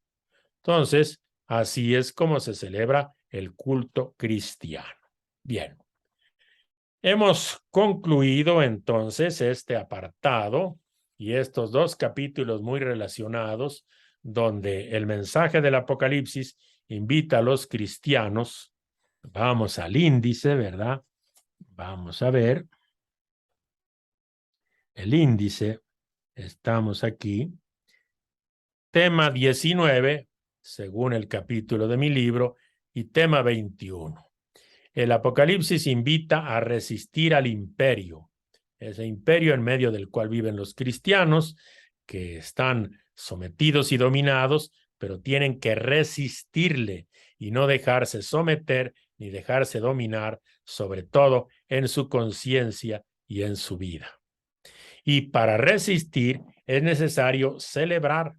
Entonces, así es como se celebra el culto cristiano. Bien. Hemos concluido entonces este apartado y estos dos capítulos muy relacionados, donde el mensaje del Apocalipsis invita a los cristianos. Vamos al índice, ¿verdad? Vamos a ver el índice. Estamos aquí. Tema 19, según el capítulo de mi libro, y tema 21. El Apocalipsis invita a resistir al imperio, ese imperio en medio del cual viven los cristianos, que están sometidos y dominados, pero tienen que resistirle y no dejarse someter ni dejarse dominar, sobre todo en su conciencia y en su vida. Y para resistir es necesario celebrar,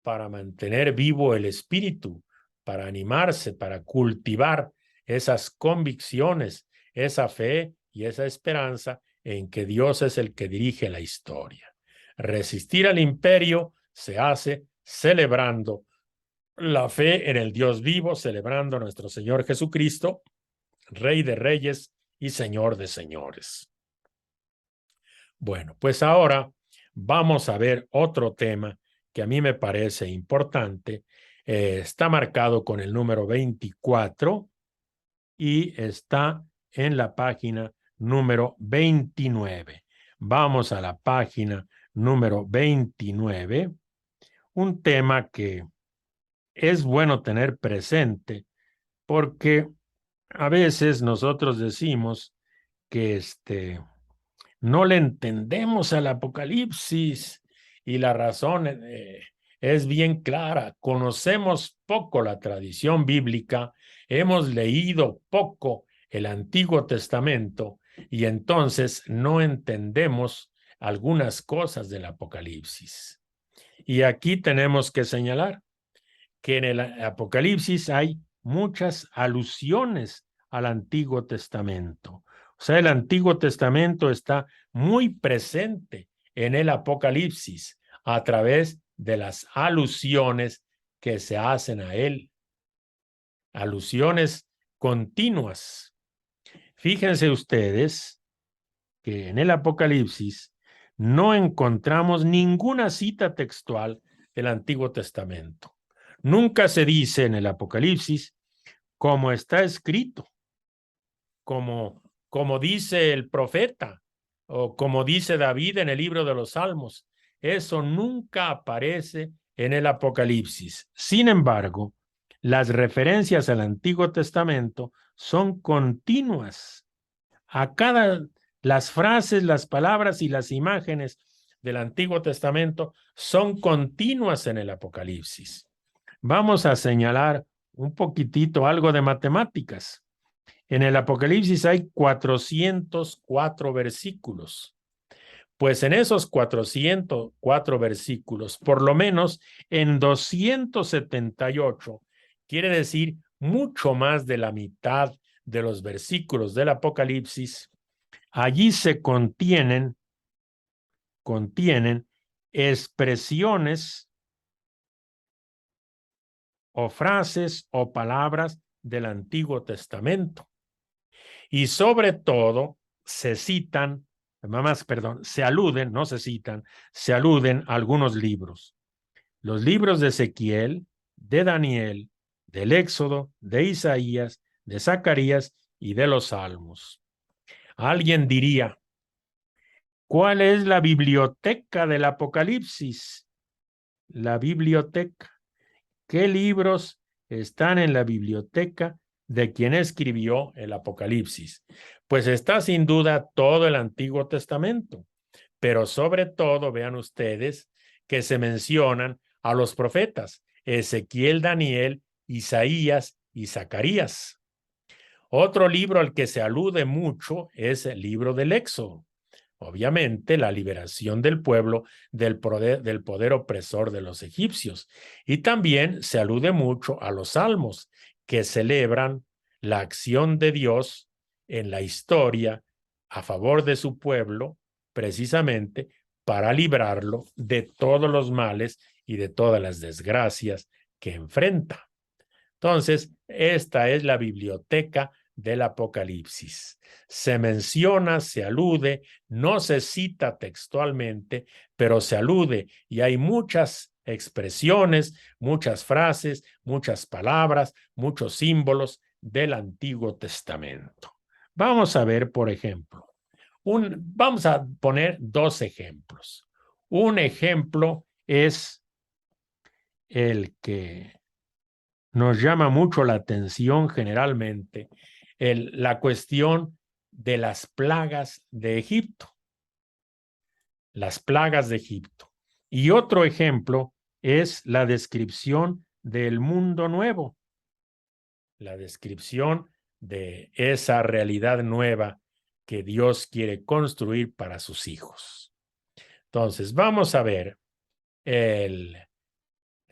para mantener vivo el espíritu, para animarse, para cultivar esas convicciones, esa fe y esa esperanza en que Dios es el que dirige la historia. Resistir al imperio se hace celebrando la fe en el Dios vivo, celebrando a nuestro Señor Jesucristo, Rey de Reyes y Señor de Señores. Bueno, pues ahora vamos a ver otro tema que a mí me parece importante. Está marcado con el número 24 y está en la página número 29. Vamos a la página número 29. Un tema que es bueno tener presente porque a veces nosotros decimos que no le entendemos al Apocalipsis y la razón es bien clara. Conocemos poco la tradición bíblica, hemos leído poco el Antiguo Testamento y entonces no entendemos algunas cosas del Apocalipsis. Y aquí tenemos que señalar que en el Apocalipsis hay muchas alusiones al Antiguo Testamento. O sea, el Antiguo Testamento está muy presente en el Apocalipsis a través de las alusiones que se hacen a él. Alusiones continuas. Fíjense ustedes que en el Apocalipsis no encontramos ninguna cita textual del Antiguo Testamento. Nunca se dice en el Apocalipsis como está escrito, como dice el profeta o como dice David en el libro de los Salmos. Eso nunca aparece en el Apocalipsis. Sin embargo, las referencias al Antiguo Testamento son continuas. Las frases, las palabras y las imágenes del Antiguo Testamento son continuas en el Apocalipsis. Vamos a señalar un poquitito algo de matemáticas. En el Apocalipsis hay 404 versículos. Pues en esos 404 versículos, por lo menos en 278, quiere decir mucho más de la mitad de los versículos del Apocalipsis, allí se contienen expresiones o frases o palabras del Antiguo Testamento. Y sobre todo se aluden a algunos libros. Los libros de Ezequiel, de Daniel, del Éxodo, de Isaías, de Zacarías y de los Salmos. Alguien diría, ¿cuál es la biblioteca del Apocalipsis? La biblioteca. ¿Qué libros están en la biblioteca de quien escribió el Apocalipsis? Pues está sin duda todo el Antiguo Testamento, pero sobre todo vean ustedes que se mencionan a los profetas, Ezequiel, Daniel, Isaías y Zacarías. Otro libro al que se alude mucho es el libro del Éxodo. Obviamente, la liberación del pueblo del poder opresor de los egipcios. Y también se alude mucho a los salmos, que celebran la acción de Dios en la historia a favor de su pueblo, precisamente para librarlo de todos los males y de todas las desgracias que enfrenta. Entonces, esta es la biblioteca del Apocalipsis. Se menciona, se alude, no se cita textualmente, pero se alude y hay muchas expresiones, muchas frases, muchas palabras, muchos símbolos del Antiguo Testamento. Vamos a ver, por ejemplo, vamos a poner dos ejemplos. Un ejemplo es el que nos llama mucho la atención generalmente la cuestión de las plagas de Egipto. Las plagas de Egipto. Y otro ejemplo es la descripción del mundo nuevo, la descripción de esa realidad nueva que Dios quiere construir para sus hijos. Entonces, vamos a ver el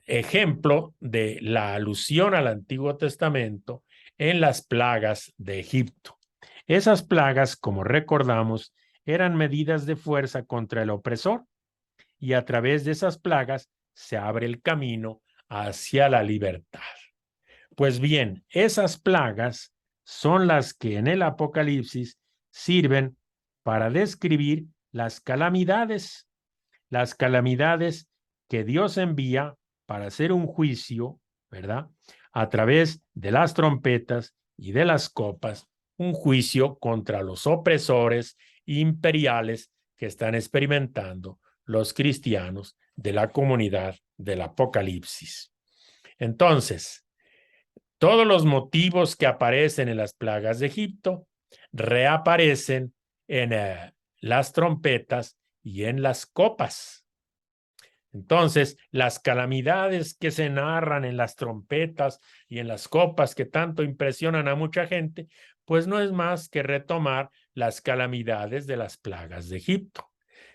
ejemplo de la alusión al Antiguo Testamento en las plagas de Egipto. Esas plagas, como recordamos, eran medidas de fuerza contra el opresor, y a través de esas plagas se abre el camino hacia la libertad. Pues bien, esas plagas son las que en el Apocalipsis sirven para describir las calamidades que Dios envía para hacer un juicio, ¿verdad? A través de las trompetas y de las copas, un juicio contra los opresores imperiales que están experimentando los cristianos de la comunidad del Apocalipsis. Entonces, todos los motivos que aparecen en las plagas de Egipto reaparecen en las trompetas y en las copas. Entonces, las calamidades que se narran en las trompetas y en las copas que tanto impresionan a mucha gente, pues no es más que retomar las calamidades de las plagas de Egipto.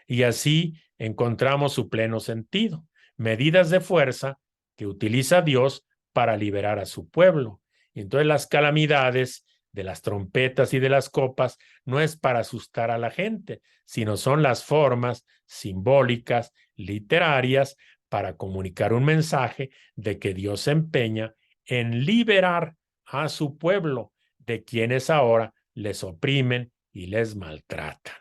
Y así encontramos su pleno sentido, medidas de fuerza que utiliza Dios para liberar a su pueblo. Y entonces las calamidades de las trompetas y de las copas no es para asustar a la gente, sino son las formas simbólicas, literarias, para comunicar un mensaje de que Dios se empeña en liberar a su pueblo de quienes ahora les oprimen y les maltratan.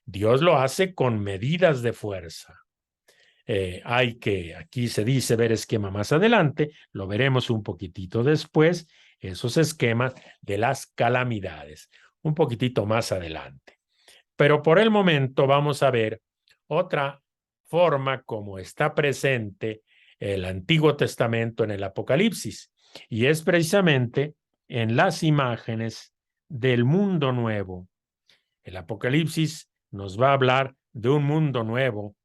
Dios lo hace con medidas de fuerza. Aquí se dice ver esquema más adelante, lo veremos un poquitito después, esos esquemas de las calamidades, un poquitito más adelante. Pero por el momento vamos a ver otra forma como está presente el Antiguo Testamento en el Apocalipsis, y es precisamente en las imágenes del mundo nuevo. El Apocalipsis nos va a hablar de un mundo nuevo,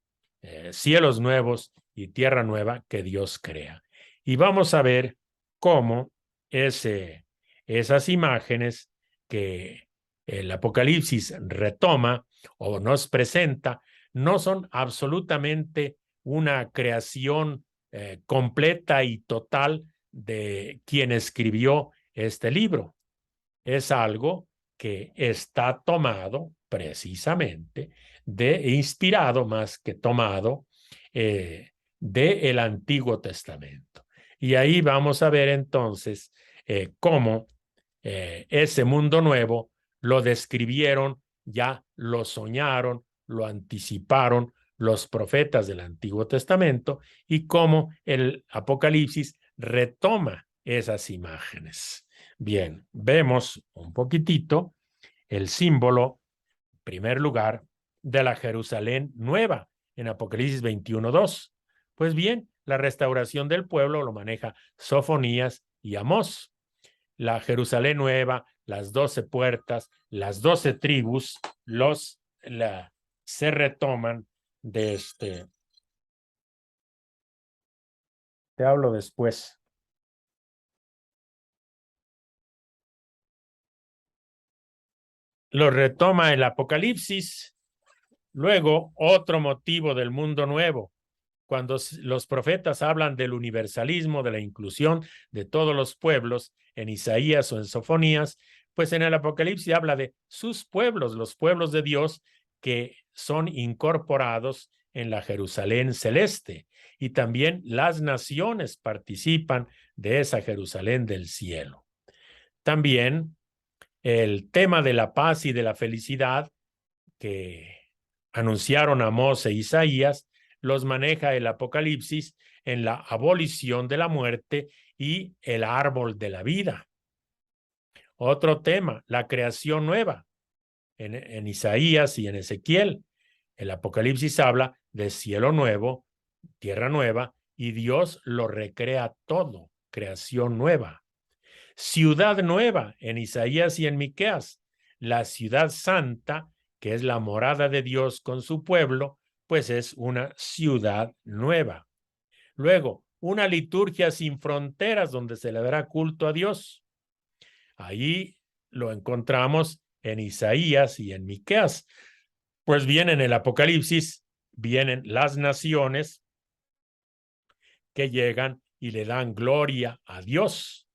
cielos nuevos y tierra nueva que Dios crea. Y vamos a ver cómo esas imágenes que el Apocalipsis retoma o nos presenta no son absolutamente una creación completa y total de quien escribió este libro. Es algo que está tomado precisamente inspirado más que tomado del Antiguo Testamento. Y ahí vamos a ver entonces cómo ese mundo nuevo lo describieron, ya lo soñaron, lo anticiparon los profetas del Antiguo Testamento, y cómo el Apocalipsis retoma esas imágenes. Bien, vemos un poquitito el símbolo, en primer lugar, de la Jerusalén nueva en Apocalipsis 21:2. Pues bien, la restauración del pueblo lo maneja Sofonías y Amós. La Jerusalén nueva, las 12 puertas, las 12 tribus, se retoman de Te hablo después. Lo retoma el Apocalipsis. Luego, otro motivo del mundo nuevo, cuando los profetas hablan del universalismo, de la inclusión de todos los pueblos, en Isaías o en Sofonías, pues en el Apocalipsis habla de sus pueblos, los pueblos de Dios que son incorporados en la Jerusalén celeste, y también las naciones participan de esa Jerusalén del cielo. También el tema de la paz y de la felicidad que anunciaron Amós e Isaías los maneja el Apocalipsis en la abolición de la muerte y el árbol de la vida. Otro tema, la creación nueva. En Isaías y en Ezequiel, el Apocalipsis habla de cielo nuevo, tierra nueva, y Dios lo recrea todo, creación nueva. Ciudad nueva en Isaías y en Miqueas. La ciudad santa, que es la morada de Dios con su pueblo, pues es una ciudad nueva. Luego, una liturgia sin fronteras donde se le dará culto a Dios. Ahí lo encontramos en Isaías y en Miqueas. Pues bien, en el Apocalipsis vienen las naciones que llegan y le dan gloria a Dios.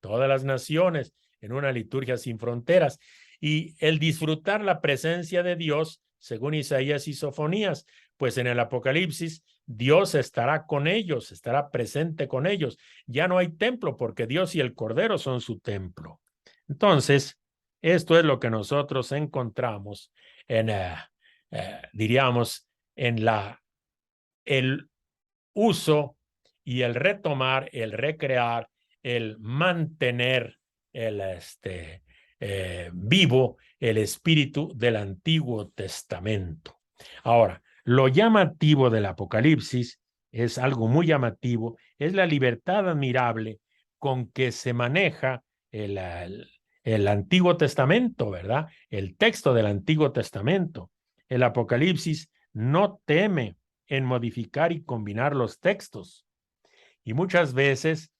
Todas las naciones en una liturgia sin fronteras. Y el disfrutar la presencia de Dios, según Isaías y Sofonías, pues en el Apocalipsis Dios estará con ellos, estará presente con ellos. Ya no hay templo porque Dios y el Cordero son su templo. Entonces, esto es lo que nosotros encontramos en, diríamos, en el uso y el retomar, el recrear, el mantener el vivo el espíritu del Antiguo Testamento. Ahora, lo llamativo del Apocalipsis es algo muy llamativo, es la libertad admirable con que se maneja el Antiguo Testamento, ¿verdad? El texto del Antiguo Testamento. El Apocalipsis no teme en modificar y combinar los textos. Y muchas veces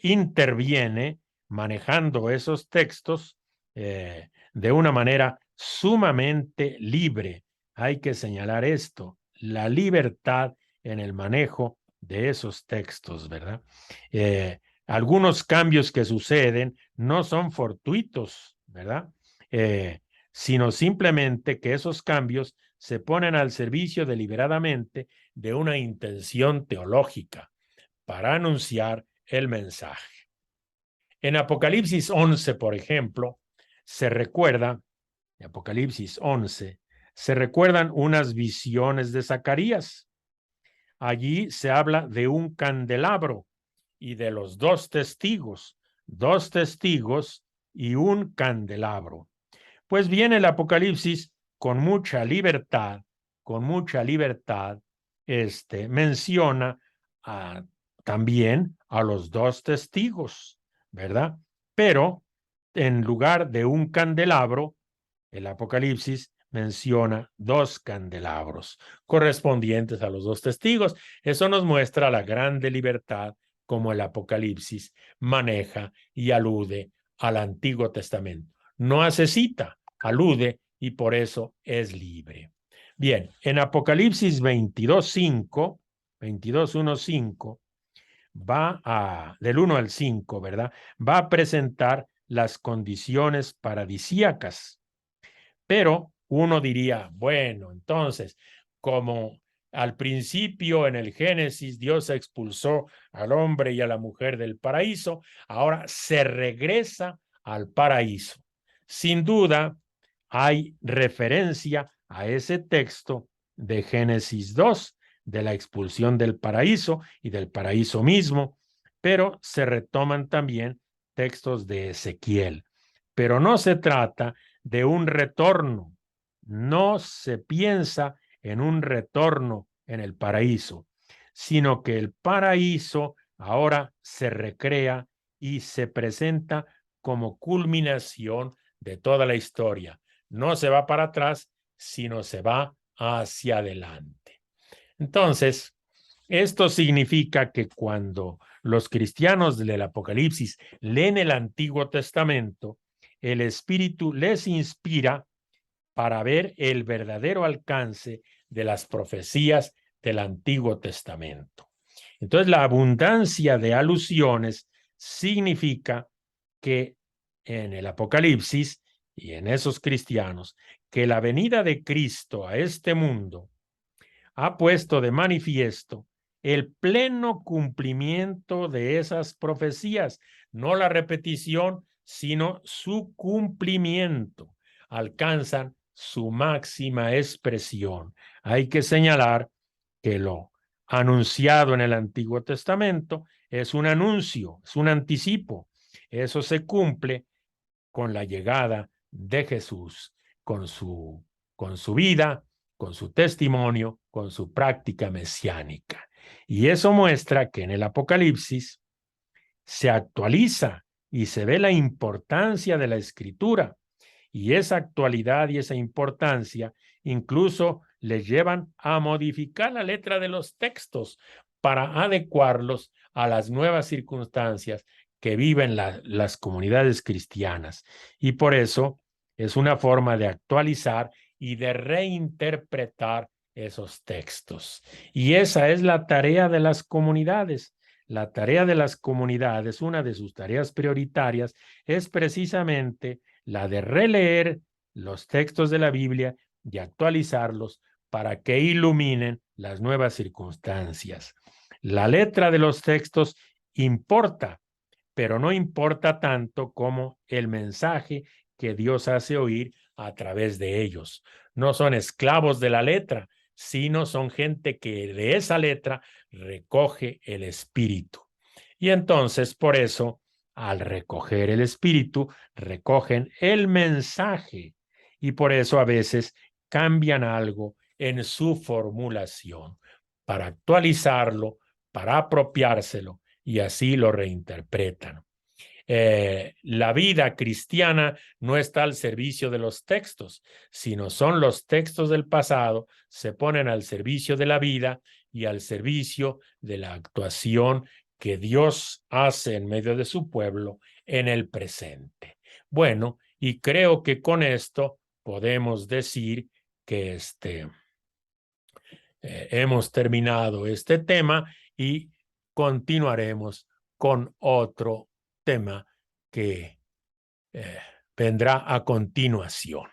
interviene manejando esos textos de una manera sumamente libre. Hay que señalar esto, la libertad en el manejo de esos textos, ¿verdad? Algunos cambios que suceden no son fortuitos, ¿verdad? Sino simplemente que esos cambios se ponen al servicio deliberadamente de una intención teológica para anunciar el mensaje. En Apocalipsis 11, por ejemplo, se recuerda, en Apocalipsis 11, se recuerdan unas visiones de Zacarías. Allí se habla de un candelabro y de los dos testigos y un candelabro. Pues bien, el Apocalipsis con mucha libertad, menciona también a los dos testigos, ¿verdad? Pero en lugar de un candelabro, el Apocalipsis menciona dos candelabros correspondientes a los dos testigos. Eso nos muestra la grande libertad como el Apocalipsis maneja y alude al Antiguo Testamento. No hace cita, alude y por eso es libre. Bien, en Apocalipsis 22:5, 22:1-5, del 1 al 5, ¿verdad? Va a presentar las condiciones paradisíacas. Pero uno diría, bueno, entonces, como al principio en el Génesis Dios expulsó al hombre y a la mujer del paraíso, ahora se regresa al paraíso. Sin duda, hay referencia a ese texto de Génesis 2, de la expulsión del paraíso y del paraíso mismo, pero se retoman también textos de Ezequiel. Pero no se trata de un retorno, no se piensa en un retorno en el paraíso, sino que el paraíso ahora se recrea y se presenta como culminación de toda la historia. No se va para atrás, sino se va hacia adelante. Entonces, esto significa que cuando los cristianos del Apocalipsis leen el Antiguo Testamento, el Espíritu les inspira para ver el verdadero alcance de las profecías del Antiguo Testamento. Entonces, la abundancia de alusiones significa que en el Apocalipsis y en esos cristianos, que la venida de Cristo a este mundo ha puesto de manifiesto el pleno cumplimiento de esas profecías, no la repetición, sino su cumplimiento. Alcanzan su máxima expresión. Hay que señalar que lo anunciado en el Antiguo Testamento es un anuncio, es un anticipo. Eso se cumple con la llegada de Jesús, con su vida, con su testimonio, con su práctica mesiánica. Y eso muestra que en el Apocalipsis se actualiza y se ve la importancia de la escritura. Y esa actualidad y esa importancia incluso les llevan a modificar la letra de los textos para adecuarlos a las nuevas circunstancias que viven las comunidades cristianas. Y por eso es una forma de actualizar y de reinterpretar esos textos. Y esa es la tarea de las comunidades. La tarea de las comunidades, una de sus tareas prioritarias, es precisamente la de releer los textos de la Biblia y actualizarlos para que iluminen las nuevas circunstancias. La letra de los textos importa, pero no importa tanto como el mensaje que Dios hace oír a través de ellos. No son esclavos de la letra, sino son gente que de esa letra recoge el espíritu. Y entonces, por eso, al recoger el espíritu, recogen el mensaje y por eso a veces cambian algo en su formulación para actualizarlo, para apropiárselo y así lo reinterpretan. La vida cristiana no está al servicio de los textos, sino son los textos del pasado, se ponen al servicio de la vida y al servicio de la actuación que Dios hace en medio de su pueblo en el presente. Bueno, y creo que con esto podemos decir que hemos terminado este tema y continuaremos con otro tema que vendrá a continuación.